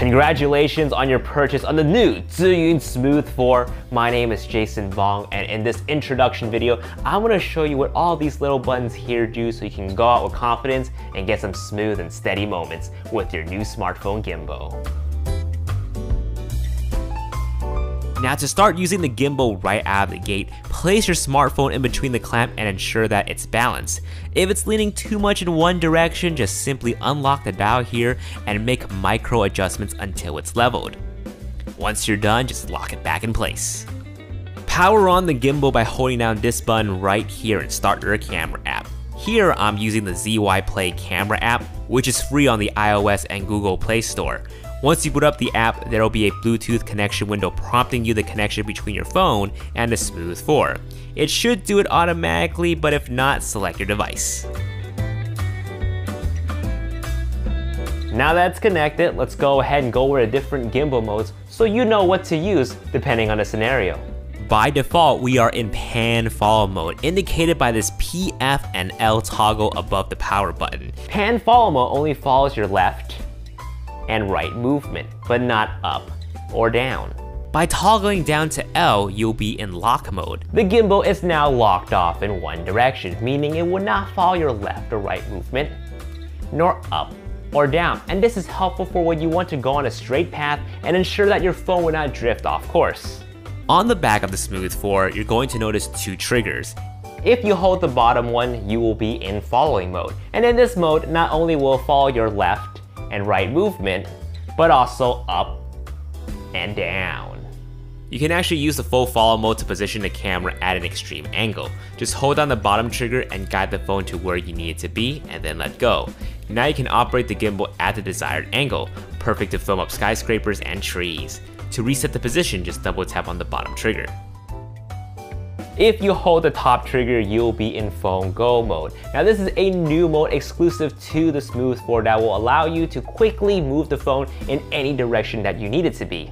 Congratulations on your purchase on the new Zhiyun Smooth 4. My name is Jason Vong, and in this introduction video, I'm going to show you what all these little buttons here do so you can go out with confidence and get some smooth and steady moments with your new smartphone gimbal. Now to start using the gimbal right out of the gate, place your smartphone in between the clamp and ensure that it's balanced. If it's leaning too much in one direction, just simply unlock the dial here and make micro adjustments until it's leveled. Once you're done, just lock it back in place. Power on the gimbal by holding down this button right here and start your camera app. Here I'm using the ZY Play camera app, which is free on the iOS and Google Play Store. Once you boot up the app, there will be a Bluetooth connection window prompting you the connection between your phone and the Smooth 4. It should do it automatically, but if not, select your device. Now that's connected, let's go ahead and go over the different gimbal modes so you know what to use depending on the scenario. By default, we are in pan follow mode, indicated by this P, F, and L toggle above the power button. Pan follow mode only follows your left and right movement, but not up or down. By toggling down to L, you'll be in lock mode. The gimbal is now locked off in one direction, meaning it will not follow your left or right movement, nor up or down. And this is helpful for when you want to go on a straight path and ensure that your phone will not drift off course. On the back of the Smooth 4, you're going to notice two triggers. If you hold the bottom one, you will be in following mode. And in this mode, not only will it follow your left and right movement, but also up and down. You can actually use the full follow mode to position the camera at an extreme angle. Just hold down the bottom trigger and guide the phone to where you need it to be and then let go. Now you can operate the gimbal at the desired angle, perfect to film up skyscrapers and trees. To reset the position, just double tap on the bottom trigger. If you hold the top trigger, you'll be in phone go mode. Now this is a new mode exclusive to the Smooth 4 that will allow you to quickly move the phone in any direction that you need it to be.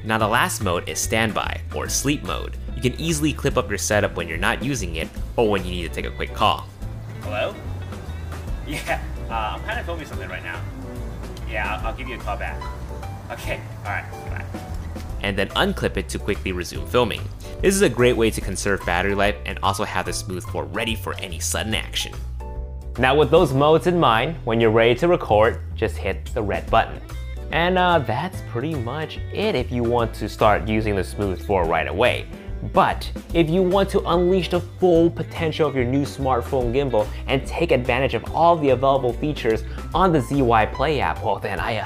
Now the last mode is standby or sleep mode. You can easily clip up your setup when you're not using it or when you need to take a quick call. Hello? Yeah, I'm kind of filming something right now. Yeah, I'll give you a call back. Okay, alright, bye. And then unclip it to quickly resume filming. This is a great way to conserve battery life and also have the Smooth 4 ready for any sudden action. Now with those modes in mind, when you're ready to record, just hit the red button. And that's pretty much it if you want to start using the Smooth 4 right away. But if you want to unleash the full potential of your new smartphone gimbal and take advantage of all the available features on the ZY Play app, well then I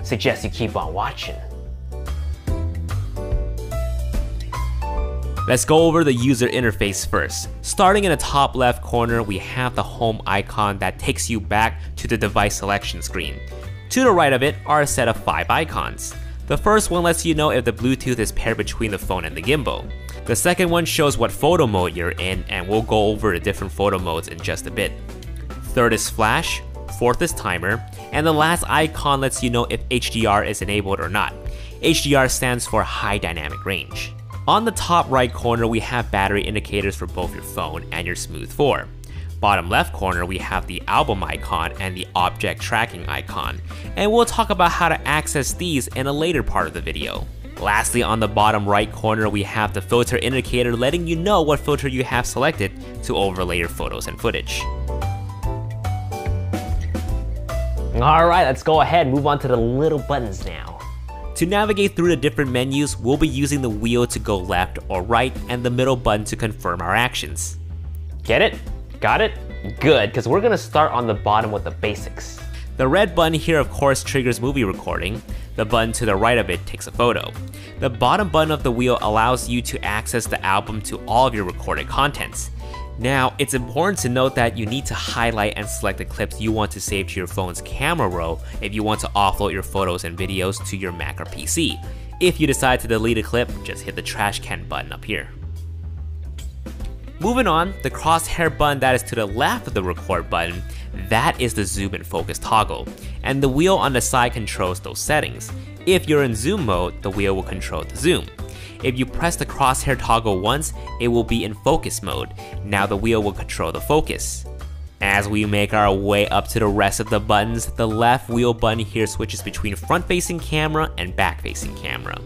suggest you keep on watching. Let's go over the user interface first. Starting in the top left corner, we have the home icon that takes you back to the device selection screen. To the right of it are a set of 5 icons. The first one lets you know if the Bluetooth is paired between the phone and the gimbal. The second one shows what photo mode you're in, and we'll go over the different photo modes in just a bit. Third is flash, fourth is timer, and the last icon lets you know if HDR is enabled or not. HDR stands for high dynamic range. On the top right corner, we have battery indicators for both your phone and your Smooth 4. Bottom left corner, we have the album icon and the object tracking icon, and we'll talk about how to access these in a later part of the video. Lastly, on the bottom right corner, we have the filter indicator letting you know what filter you have selected to overlay your photos and footage. Alright, let's go ahead and move on to the little buttons now. To navigate through the different menus, we'll be using the wheel to go left or right and the middle button to confirm our actions. Get it? Got it? Good, because we're going to start on the bottom with the basics. The red button here of course triggers movie recording. The button to the right of it takes a photo. The bottom button of the wheel allows you to access the album to all of your recorded contents. Now, it's important to note that you need to highlight and select the clips you want to save to your phone's camera roll if you want to offload your photos and videos to your Mac or PC. If you decide to delete a clip, just hit the trash can button up here. Moving on, the crosshair button that is to the left of the record button, that is the zoom and focus toggle, and the wheel on the side controls those settings. If you're in zoom mode, the wheel will control the zoom. If you press the crosshair toggle once, it will be in focus mode. Now the wheel will control the focus. As we make our way up to the rest of the buttons, the left wheel button here switches between front-facing camera and back-facing camera.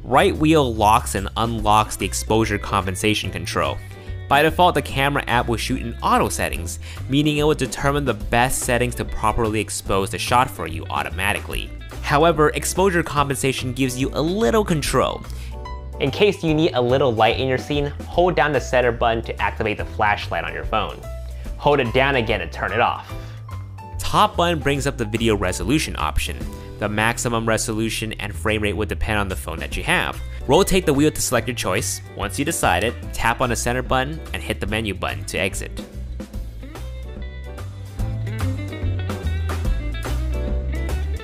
Right wheel locks and unlocks the exposure compensation control. By default, the camera app will shoot in auto settings, meaning it will determine the best settings to properly expose the shot for you automatically. However, exposure compensation gives you a little control. In case you need a little light in your scene, hold down the center button to activate the flashlight on your phone. Hold it down again to turn it off. Top button brings up the video resolution option. The maximum resolution and frame rate would depend on the phone that you have. Rotate the wheel to select your choice. Once you decide it, tap on the center button and hit the menu button to exit.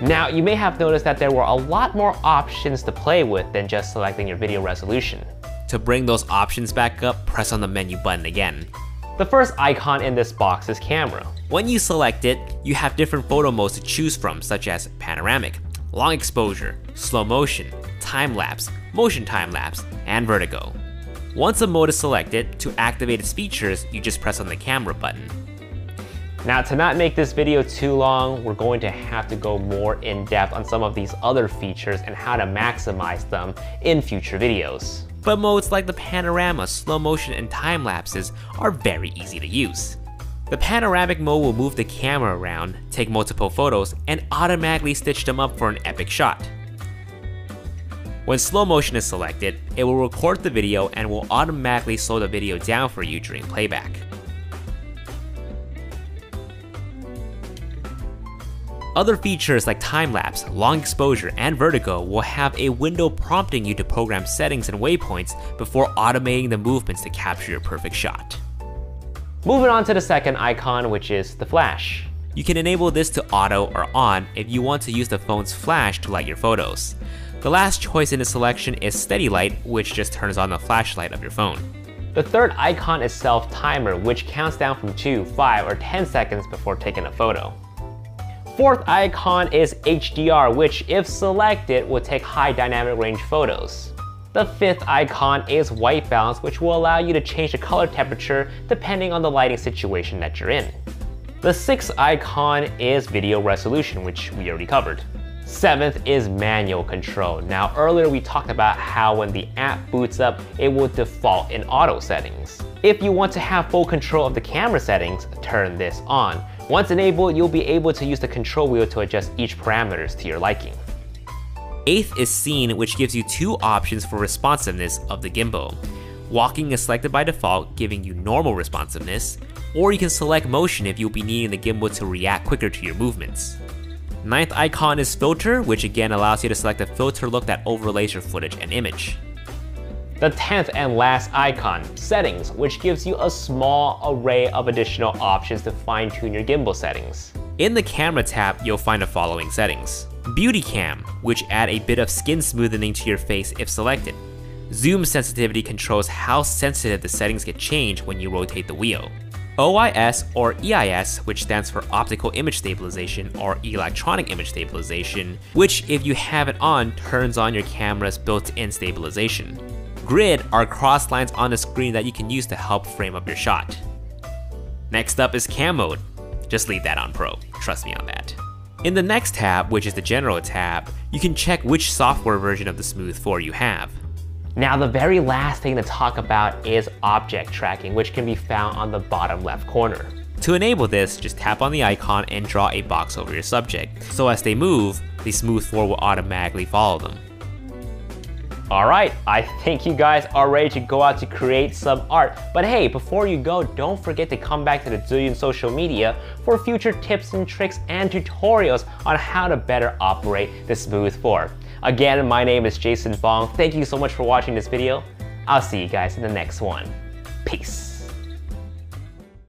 Now, you may have noticed that there were a lot more options to play with than just selecting your video resolution. To bring those options back up, press on the menu button again. The first icon in this box is camera. When you select it, you have different photo modes to choose from, such as panoramic, long exposure, slow motion, time-lapse, motion time-lapse, and vertigo. Once a mode is selected, to activate its features, you just press on the camera button. Now, to not make this video too long, we're going to have to go more in depth on some of these other features and how to maximize them in future videos. But modes like the panorama, slow motion, and time lapses are very easy to use. The panoramic mode will move the camera around, take multiple photos, and automatically stitch them up for an epic shot. When slow motion is selected, it will record the video and will automatically slow the video down for you during playback. Other features like time-lapse, long exposure, and vertigo will have a window prompting you to program settings and waypoints before automating the movements to capture your perfect shot. Moving on to the second icon, which is the flash. You can enable this to auto or on if you want to use the phone's flash to light your photos. The last choice in the selection is steady light, which just turns on the flashlight of your phone. The third icon is self-timer, which counts down from 2, 5, or 10 seconds before taking a photo. Fourth icon is HDR, which if selected will take high dynamic range photos. The fifth icon is white balance, which will allow you to change the color temperature depending on the lighting situation that you're in. The sixth icon is video resolution, which we already covered. Seventh is manual control. Now earlier we talked about how when the app boots up, it will default in auto settings. If you want to have full control of the camera settings, turn this on. Once enabled, you'll be able to use the control wheel to adjust each parameters to your liking. Eighth is scene, which gives you two options for responsiveness of the gimbal. Walking is selected by default, giving you normal responsiveness, or you can select motion if you'll be needing the gimbal to react quicker to your movements. Ninth icon is filter, which again allows you to select a filter look that overlays your footage and image. The 10th and last icon, settings, which gives you a small array of additional options to fine-tune your gimbal settings. In the camera tab, you'll find the following settings. Beauty cam, which add a bit of skin smoothing to your face if selected. Zoom sensitivity controls how sensitive the settings get changed when you rotate the wheel. OIS or EIS, which stands for Optical Image Stabilization or Electronic Image Stabilization, which if you have it on, turns on your camera's built-in stabilization. Grid are cross lines on the screen that you can use to help frame up your shot. Next up is cam mode. Just leave that on Pro, trust me on that. In the next tab, which is the General tab, you can check which software version of the Smooth 4 you have. Now the very last thing to talk about is object tracking, which can be found on the bottom left corner. To enable this, just tap on the icon and draw a box over your subject, so as they move, the Smooth 4 will automatically follow them. Alright, I think you guys are ready to go out to create some art. But hey, before you go, don't forget to come back to the Zillion social media for future tips and tricks and tutorials on how to better operate the Smooth 4. Again, my name is Jason Fong. Thank you so much for watching this video. I'll see you guys in the next one. Peace.